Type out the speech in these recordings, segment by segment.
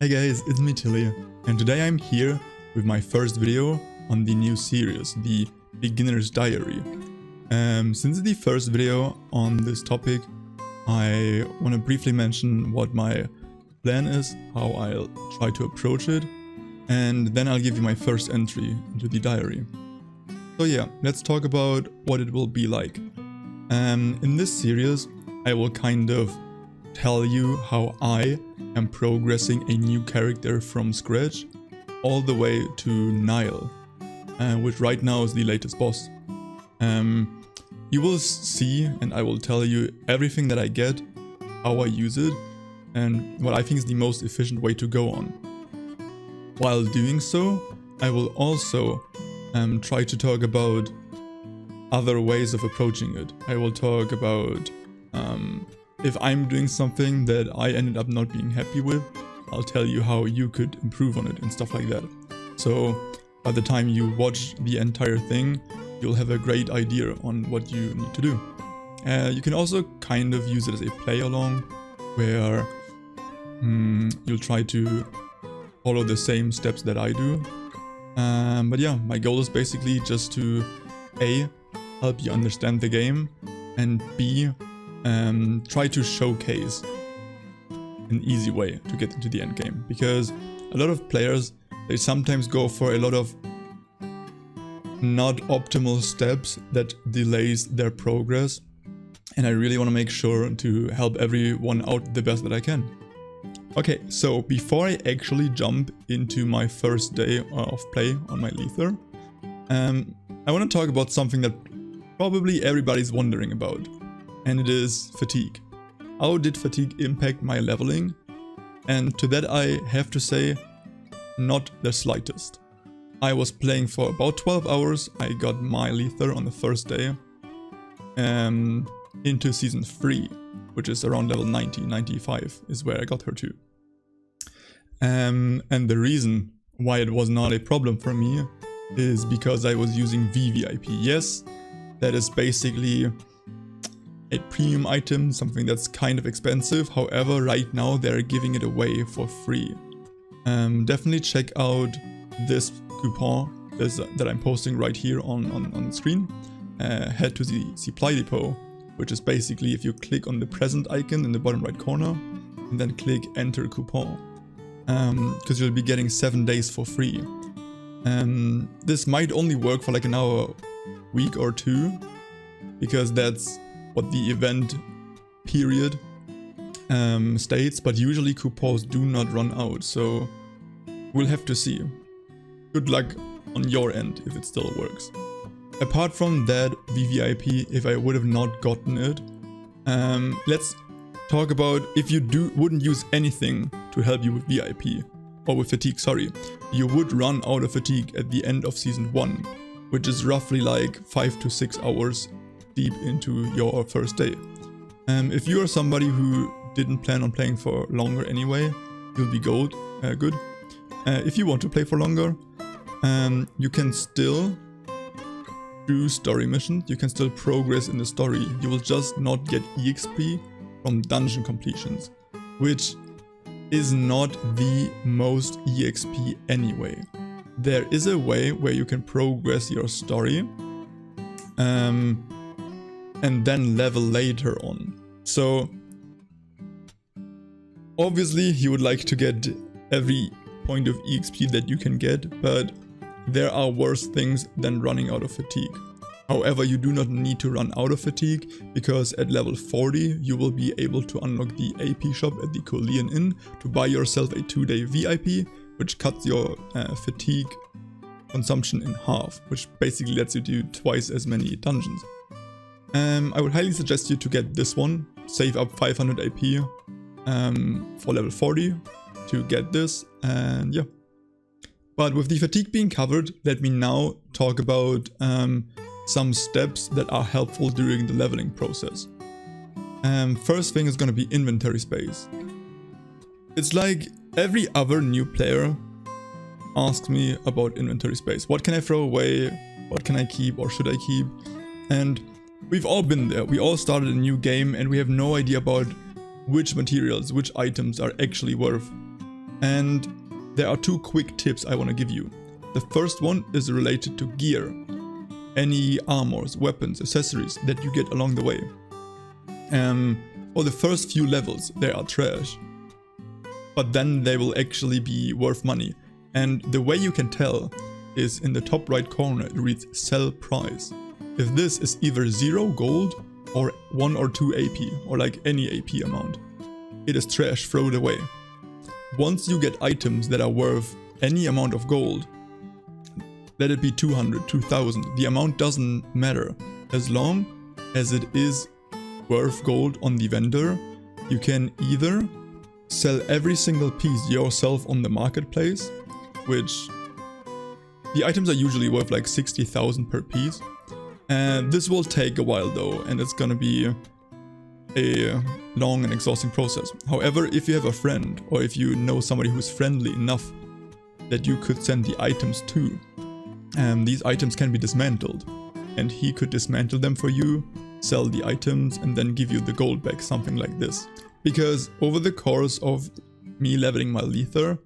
Hey guys, it's me Tilly, and today I'm here with my first video on the new series, the Beginner's Diary. Since it's the first video on this topic, I want to briefly mention what my plan is, how I'll try to approach it, and then I'll give you my first entry into the diary. So yeah, let's talk about what it will be like. In this series, I will kind of tell you how I am progressing a new character from scratch all the way to Nile, which right now is the latest boss. You will see, and I will tell you everything that I get, how I use it, and what I think is the most efficient way to go on. While doing so, I will also try to talk about other ways of approaching it. I will talk about if I'm doing something that I ended up not being happy with, I'll tell you how you could improve on it and stuff like that. So by the time you watch the entire thing, you'll have a great idea on what you need to do. You can also kind of use it as a play along, where you'll try to follow the same steps that I do. But yeah, my goal is basically just to A, help you understand the game, and B, try to showcase an easy way to get into the end game, because a lot of players, they sometimes go for a lot of not optimal steps that delays their progress, and I really want to make sure to help everyone out the best that I can. Okay, so before I actually jump into my first day of play on my Lether, I want to talk about something that probably everybody's wondering about. And it is fatigue. How did fatigue impact my leveling? And to that I have to say, not the slightest. I was playing for about 12 hours, I got my Lether on the first day into Season 3, which is around level 90, 95 is where I got her to. And the reason why it was not a problem for me is because I was using VVIP. Yes, that is basically a premium item, something that's kind of expensive. However, right now they're giving it away for free. Definitely check out this coupon that I'm posting right here on the screen. Head to the supply depot, which is basically if you click on the present icon in the bottom right corner and then click enter coupon, because you'll be getting 7 days for free. This might only work for like an hour, week or two, because that's what the event period states, but usually coupons do not run out, so we'll have to see. Good luck on your end if it still works. Apart from that VVIP, if I would have not gotten it, let's talk about if you wouldn't use anything to help you with VIP, or with fatigue, sorry. You would run out of fatigue at the end of Season 1, which is roughly like 5 to 6 hours deep into your first day. If you are somebody who didn't plan on playing for longer anyway, you'll be good. If you want to play for longer, you can still do story missions, you can still progress in the story. You will just not get EXP from dungeon completions, which is not the most EXP anyway. There is a way where you can progress your story and then level later on. So obviously you would like to get every point of EXP that you can get, but there are worse things than running out of fatigue. However, you do not need to run out of fatigue, because at level 40 you will be able to unlock the AP shop at the Korean Inn to buy yourself a 2-day VIP, which cuts your fatigue consumption in half, which basically lets you do twice as many dungeons. I would highly suggest you to get this one, save up 500 AP for level 40 to get this, and yeah. But with the fatigue being covered, let me now talk about some steps that are helpful during the leveling process. First thing is going to be inventory space. It's like every other new player asks me about inventory space. What can I throw away? What can I keep, or should I keep? And we've all been there. We all started a new game and we have no idea about which materials, which items are actually worth And there are 2 quick tips I want to give you. The first one is related to gear. Any armors, weapons, accessories that you get along the way. For the first few levels, they are trash. But then they will actually be worth money. And the way you can tell is in the top right corner it reads sell price. If this is either 0 gold or 1 or 2 AP, or like any AP amount, it is trash, throw it away. Once you get items that are worth any amount of gold, let it be 200, 2000, the amount doesn't matter. As long as it is worth gold on the vendor, you can either sell every single piece yourself on the marketplace, which the items are usually worth like 60,000 per piece. And this will take a while though, and it's gonna be a long and exhausting process. However, if you have a friend, or if you know somebody who's friendly enough that you could send the items to, these items can be dismantled, and he could dismantle them for you, sell the items, and then give you the gold back, something like this. Because over the course of me leveling my Lether,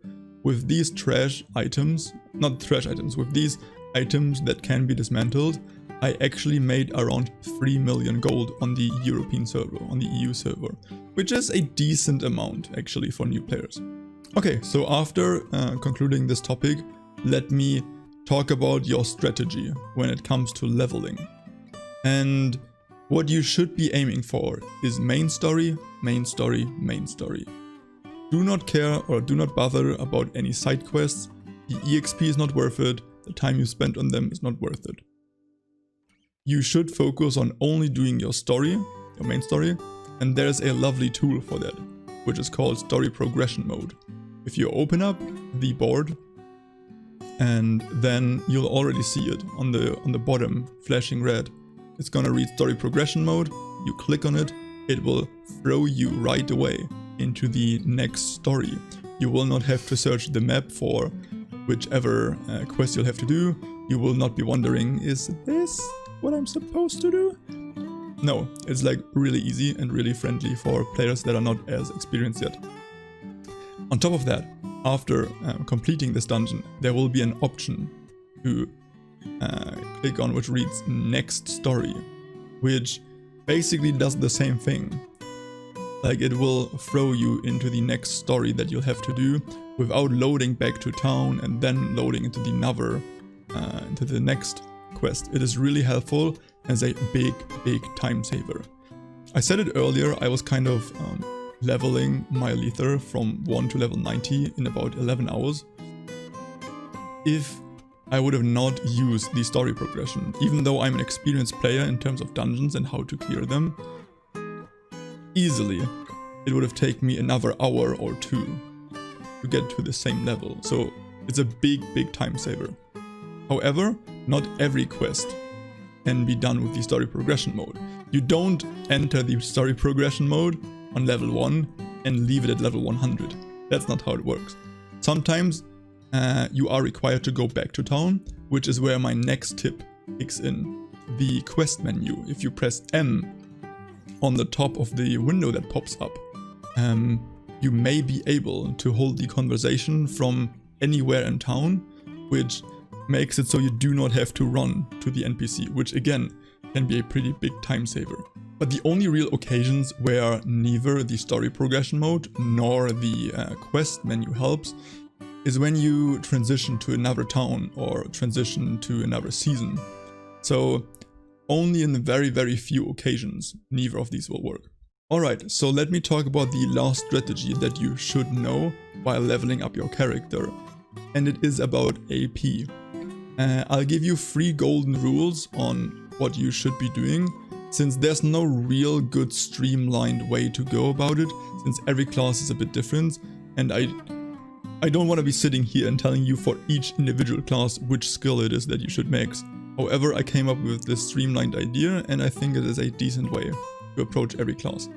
with these trash items, not trash items, with these items that can be dismantled, I actually made around 3 million gold on the European server, on the EU server, which is a decent amount actually for new players. Okay, so after concluding this topic, let me talk about your strategy when it comes to leveling. And what you should be aiming for is main story, main story, main story. Do not care or do not bother about any side quests. The EXP is not worth it, the time you spend on them is not worth it. You should focus on only doing your story, your main story, and there's a lovely tool for that, which is called story progression mode. If you open up the board, and then you'll already see it on the bottom, flashing red. It's gonna read story progression mode. You click on it, it will throw you right away into the next story. You will not have to search the map for whichever quest you'll have to do. You will not be wondering, is this what I'm supposed to do? No, it's like really easy and really friendly for players that are not as experienced yet. On top of that, after completing this dungeon, there will be an option to click on which reads next story, which basically does the same thing. Like it will throw you into the next story that you'll have to do without loading back to town and then loading into the next quest. It is really helpful as a big time saver. I said it earlier, I was kind of leveling my Lether from 1 to level 90 in about 11 hours. If I would have not used the story progression, even though I'm an experienced player in terms of dungeons and how to clear them, easily it would have taken me another hour or 2 to get to the same level. So it's a big time saver. However, not every quest can be done with the story progression mode. You don't enter the story progression mode on level 1 and leave it at level 100. That's not how it works. Sometimes you are required to go back to town, which is where my next tip kicks in. The quest menu, if you press M on the top of the window that pops up, you may be able to hold the conversation from anywhere in town, which makes it so you do not have to run to the NPC, which again can be a pretty big time saver. But the only real occasions where neither the story progression mode nor the quest menu helps is when you transition to another town or transition to another season. So only in very few occasions neither of these will work. Alright, so let me talk about the last strategy that you should know while leveling up your character, and it is about AP. I'll give you 3 golden rules on what you should be doing, since there's no real good streamlined way to go about it, since every class is a bit different, and I don't want to be sitting here and telling you for each individual class which skill it is that you should max. However, I came up with this streamlined idea, and I think it is a decent way to approach every class.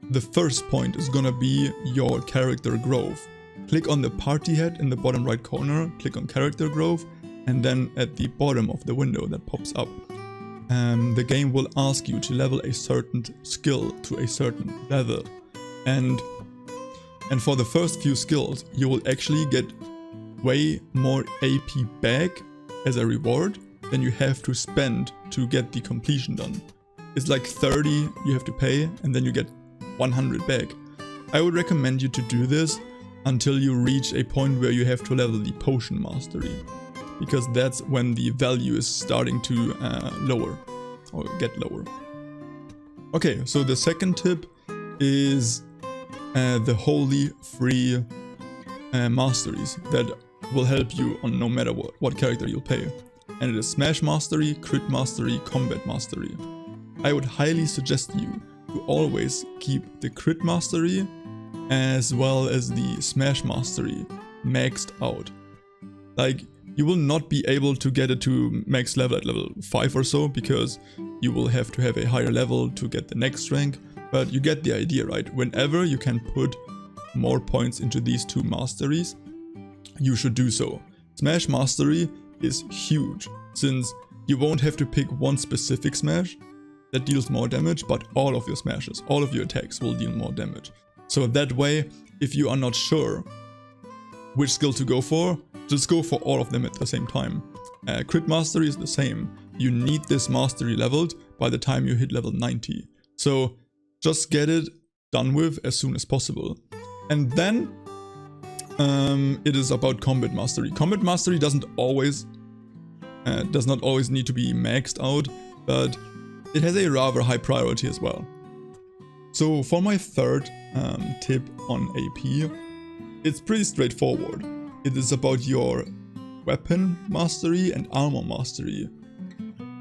The first point is gonna be your character growth. Click on the party hat in the bottom right corner, click on character growth, and then at the bottom of the window that pops up, the game will ask you to level a certain skill to a certain level. And And for the first few skills, you will actually get way more AP back as a reward than you have to spend to get the completion done. It's like 30 you have to pay and then you get 100 back. I would recommend you to do this until you reach a point where you have to level the potion mastery, because that's when the value is starting to lower or get lower. Okay, so the second tip is the wholly free masteries that will help you on no matter what character you'll pay. And it is Smash Mastery, Crit Mastery, Combat Mastery. I would highly suggest you to always keep the Crit Mastery as well as the Smash Mastery maxed out. Like, you will not be able to get it to max level at level 5 or so, because you will have to have a higher level to get the next rank, but you get the idea, right? Whenever you can put more points into these two masteries, you should do so. Smash Mastery is huge, since you won't have to pick one specific smash that deals more damage, but all of your smashes, all of your attacks will deal more damage. So that way, if you are not sure which skill to go for, just go for all of them at the same time. Crit Mastery is the same. You need this mastery leveled by the time you hit level 90. So just get it done with as soon as possible. And then it is about Combat Mastery. Combat Mastery does not always need to be maxed out, but it has a rather high priority as well. So for my third tip on AP, it's pretty straightforward. It is about your Weapon Mastery and Armor Mastery.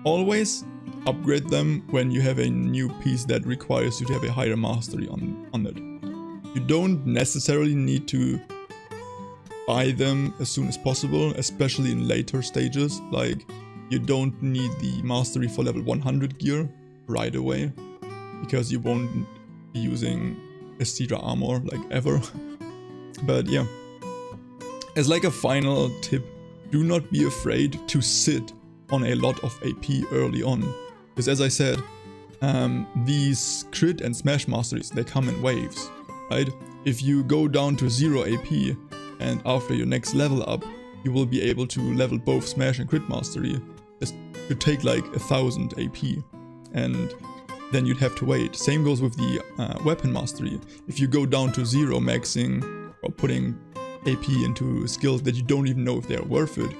Always upgrade them when you have a new piece that requires you to have a higher mastery on it. You don't necessarily need to buy them as soon as possible, especially in later stages. Like, you don't need the mastery for level 100 gear right away, because you won't be using Esthedra armor like ever. But yeah, as like a final tip, do not be afraid to sit on a lot of AP early on, because as I said, these crit and smash masteries, they come in waves, right? If you go down to 0 AP and after your next level up, you will be able to level both smash and crit mastery. This could take like 1000 AP, and then you'd have to wait. Same goes with the weapon mastery. If you go down to 0 maxing or putting AP into skills that you don't even know if they're worth it,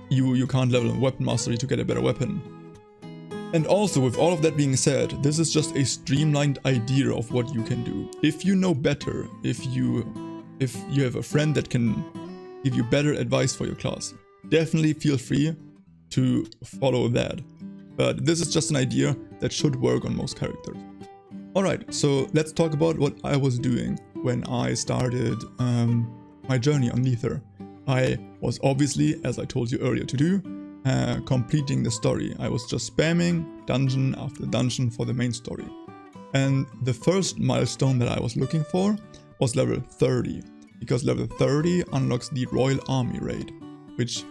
you can't level a weapon mastery to get a better weapon. And also, with all of that being said, this is just a streamlined idea of what you can do. If you know better, if you have a friend that can give you better advice for your class, definitely feel free to follow that. But this is just an idea that should work on most characters. Alright, so let's talk about what I was doing when I started my journey on Nether. I was obviously, as I told you earlier to do, completing the story. I was just spamming dungeon after dungeon for the main story. And the first milestone that I was looking for was level 30, because level 30 unlocks the Royal Army raid, which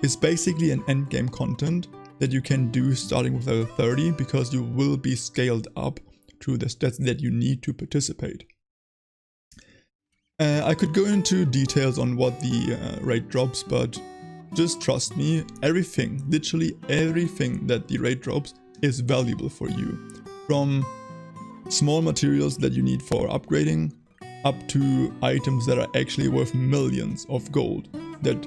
is basically an endgame content that you can do starting with level 30, because you will be scaled up to the stats that you need to participate. I could go into details on what the raid drops, but just trust me, everything, literally everything that the raid drops is valuable for you. From small materials that you need for upgrading, up to items that are actually worth millions of gold. That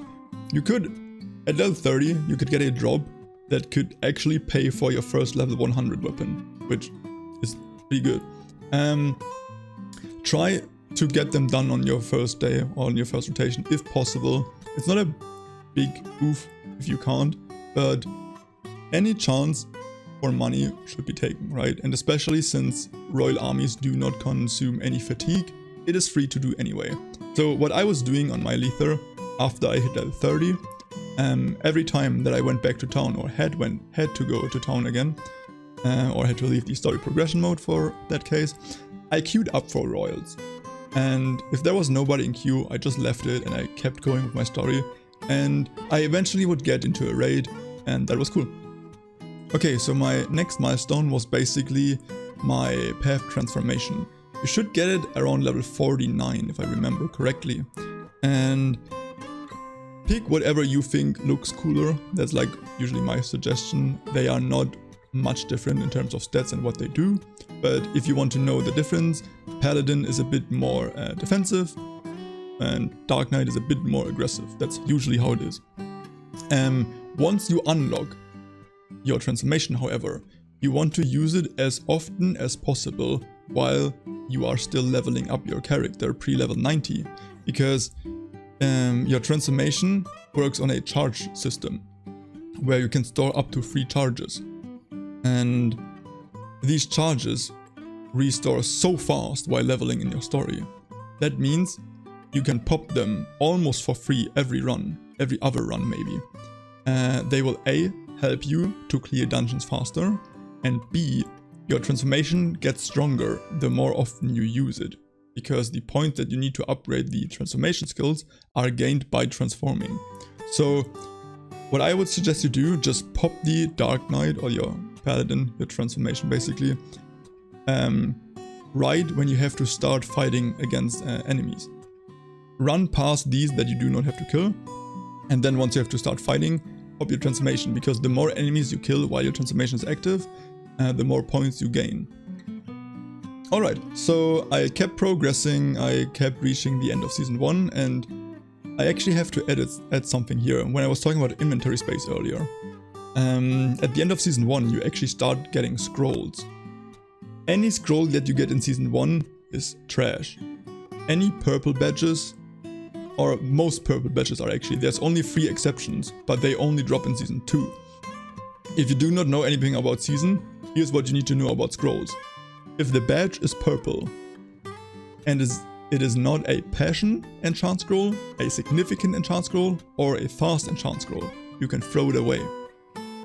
you could, at level 30, you could get a drop that could actually pay for your first level 100 weapon, which is pretty good. Try to get them done on your first day or on your first rotation if possible. It's not a big oof if you can't, but any chance for money should be taken, right? And especially since royal armies do not consume any fatigue, it is free to do anyway. So what I was doing on my Lether after I hit level 30, every time that I went back to town or had to go to town again, or had to leave the story progression mode for that case, I queued up for royals. And if there was nobody in queue, I just left it and I kept going with my story. And I eventually would get into a raid, and that was cool. Okay, so my next milestone was basically my path transformation. You should get it around level 49 if I remember correctly. And pick whatever you think looks cooler. That's like usually my suggestion. They are not much different in terms of stats and what they do. But if you want to know the difference, Paladin is a bit more defensive and Dark Knight is a bit more aggressive. That's usually how it is. Once you unlock your transformation, however, you want to use it as often as possible while you are still leveling up your character pre-level 90, because your transformation works on a charge system where you can store up to 3 charges, and these charges restore so fast while leveling in your story. That means you can pop them almost for free every run, every other run maybe. They will A, help you to clear dungeons faster, and B, your transformation gets stronger the more often you use it, because the points that you need to upgrade the transformation skills are gained by transforming. So what I would suggest you do, just pop the Dark Knight or your Paladin, your transformation basically, right when you have to start fighting against enemies. Run past these that you do not have to kill, and then once you have to start fighting, pop your transformation, because the more enemies you kill while your transformation is active, the more points you gain. Alright, so I kept progressing, I kept reaching the end of Season 1, and I actually have to add something here. When I was talking about inventory space earlier, at the end of Season 1 you actually start getting scrolls. Any scroll that you get in Season 1 is trash. Any purple badges, or most purple badges are actually, there's only 3 exceptions, but they only drop in Season 2. If you do not know anything about Season, here's what you need to know about scrolls. If the badge is purple, and it is not a passion enchant scroll, a significant enchant scroll, or a fast enchant scroll, you can throw it away.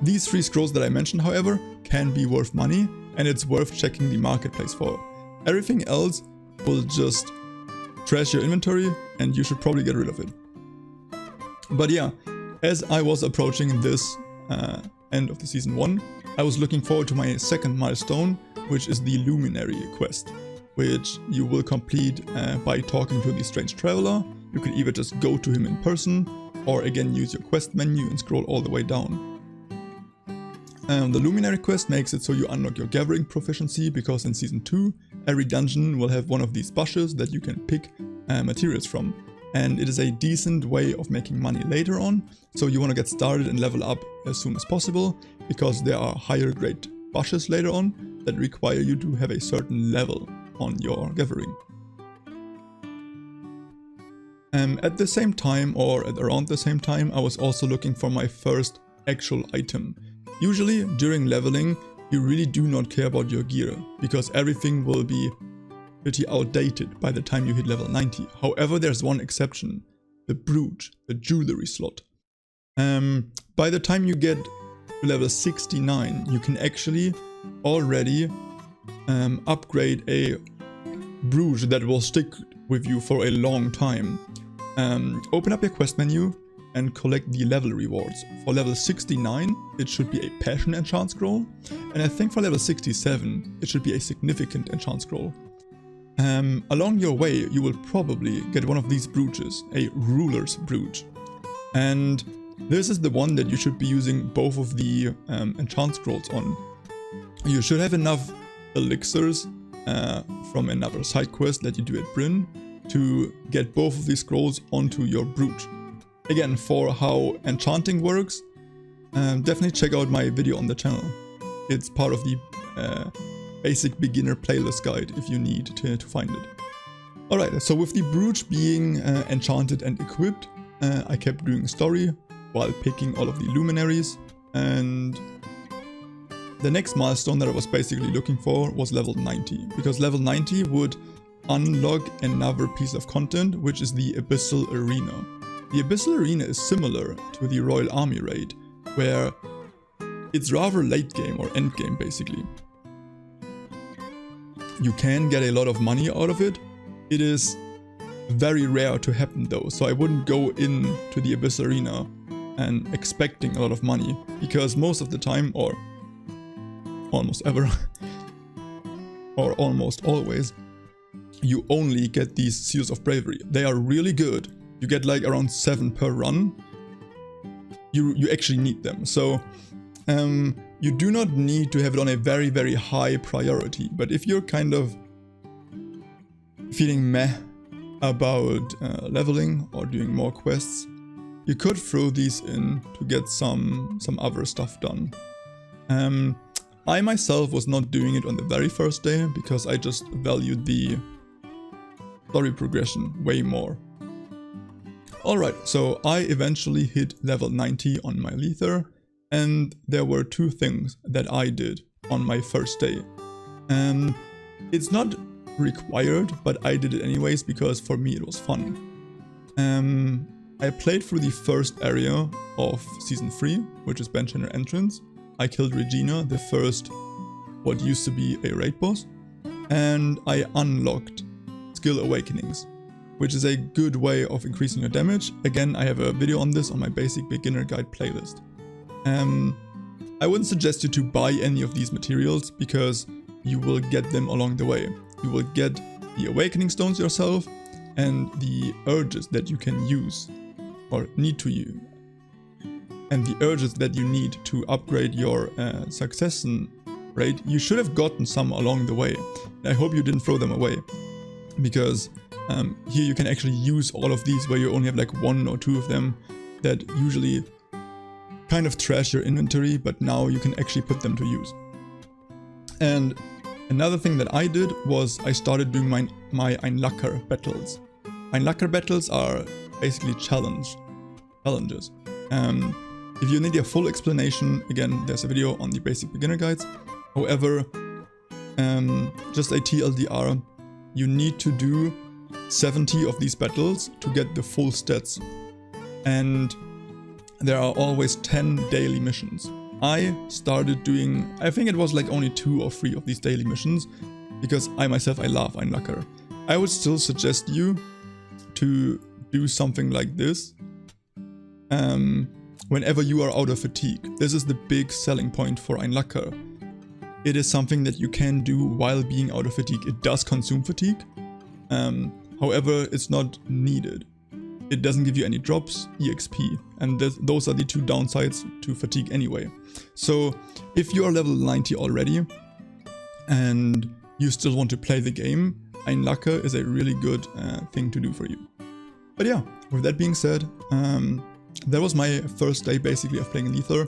These 3 scrolls that I mentioned, however, can be worth money, and it's worth checking the marketplace for. Everything else will just trash your inventory, and you should probably get rid of it. But yeah, as I was approaching this end of the Season 1, I was looking forward to my second milestone, which is the Luminary quest, which you will complete by talking to the Strange Traveler. You can either just go to him in person, or again use your quest menu and scroll all the way down. The Luminary quest makes it so you unlock your gathering proficiency, because in Season 2 every dungeon will have one of these bushes that you can pick materials from, and it is a decent way of making money later on, so you want to get started and level up as soon as possible, because there are higher grade bushes later on that require you to have a certain level on your gathering. At the same time, or at around the same time, I was also looking for my first actual item. Usually during leveling you really do not care about your gear, because everything will be pretty outdated by the time you hit level 90. However, there's one exception: the brooch, the jewelry slot. By the time you get to level 69, you can actually already upgrade a brooch that will stick with you for a long time. Open up your quest menu and collect the level rewards. For level 69, it should be a passion enchant scroll, and I think for level 67, it should be a significant enchant scroll. Along your way, you will probably get one of these brooches, a ruler's brooch, and this is the one that you should be using both of the enchant scrolls on. You should have enough elixirs from another side quest that you do at Bryn to get both of these scrolls onto your brooch. Again, for how enchanting works, definitely check out my video on the channel. It's part of the basic beginner playlist guide if you need to find it. Alright, so with the brooch being enchanted and equipped, I kept doing story while picking all of the luminaries, and the next milestone that I was basically looking for was level 90, because level 90 would unlock another piece of content, which is the Abyssal Arena. The Abyssal Arena is similar to the Royal Army raid, where it's rather late game or end game basically. You can get a lot of money out of it. It is very rare to happen though, so I wouldn't go into the Abyssal Arena and expecting a lot of money, because most of the time, or almost ever, or almost always, you only get these Seals of Bravery. They are really good. You get like around 7 per run. You actually need them. So you do not need to have it on a very, very high priority. But if you're kind of feeling meh about leveling or doing more quests, you could throw these in to get some other stuff done. I myself was not doing it on the very first day because I just valued the story progression way more. Alright, so I eventually hit level 90 on my Lether, and there were 2 things that I did on my first day. It's not required, but I did it anyways because for me it was fun. I played through the first area of Season 3, which is Benchiner Entrance. I killed Regina, the first, what used to be a raid boss, and I unlocked Skill Awakenings, which is a good way of increasing your damage. Again, I have a video on this on my basic beginner guide playlist. I wouldn't suggest you to buy any of these materials because you will get them along the way. You will get the Awakening Stones yourself and the urges that you can use or need to use. And the urges that you need to upgrade your success rate, you should have gotten some along the way. I hope you didn't throw them away, because here you can actually use all of these where you only have like 1 or 2 of them that usually kind of trash your inventory, but now you can actually put them to use. And another thing that I did was I started doing my Einlacker battles. Einlacker battles are basically challenges. If you need a full explanation, again, there's a video on the basic beginner guides. However, just a TLDR, you need to do 70 of these battles to get the full stats. And there are always 10 daily missions. I started doing, I think it was like only 2 or 3 of these daily missions, because I love Einlacker. I would still suggest you to do something like this whenever you are out of fatigue. This is the big selling point for Einlacker. It is something that you can do while being out of fatigue. It does consume fatigue, however, it's not needed. It doesn't give you any drops, EXP, and those are the 2 downsides to fatigue anyway. So if you are level 90 already and you still want to play the game, Einlacker is a really good thing to do for you. But yeah, with that being said, that was my first day basically of playing Lether.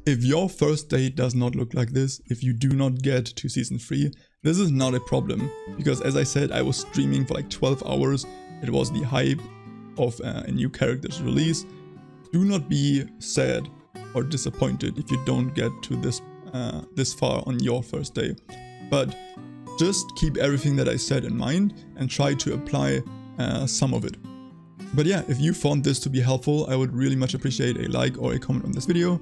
If your first day does not look like this, if you do not get to Season 3, this is not a problem, because as I said, I was streaming for like 12 hours. It was the hype of a new character's release. Do not be sad or disappointed if you don't get to this far on your first day. But just keep everything that I said in mind and try to apply some of it. But yeah, if you found this to be helpful, I would really much appreciate a like or a comment on this video,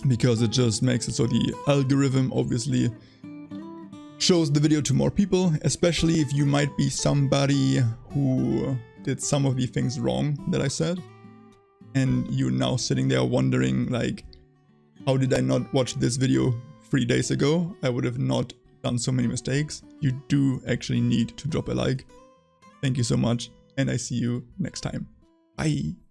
because it just makes it so the algorithm obviously shows the video to more people, especially if you might be somebody who did some of the things wrong that I said, and you're now sitting there wondering like, how did I not watch this video 3 days ago? I would have not done so many mistakes. You do actually need to drop a like. Thank you so much, and I see you next time. Bye!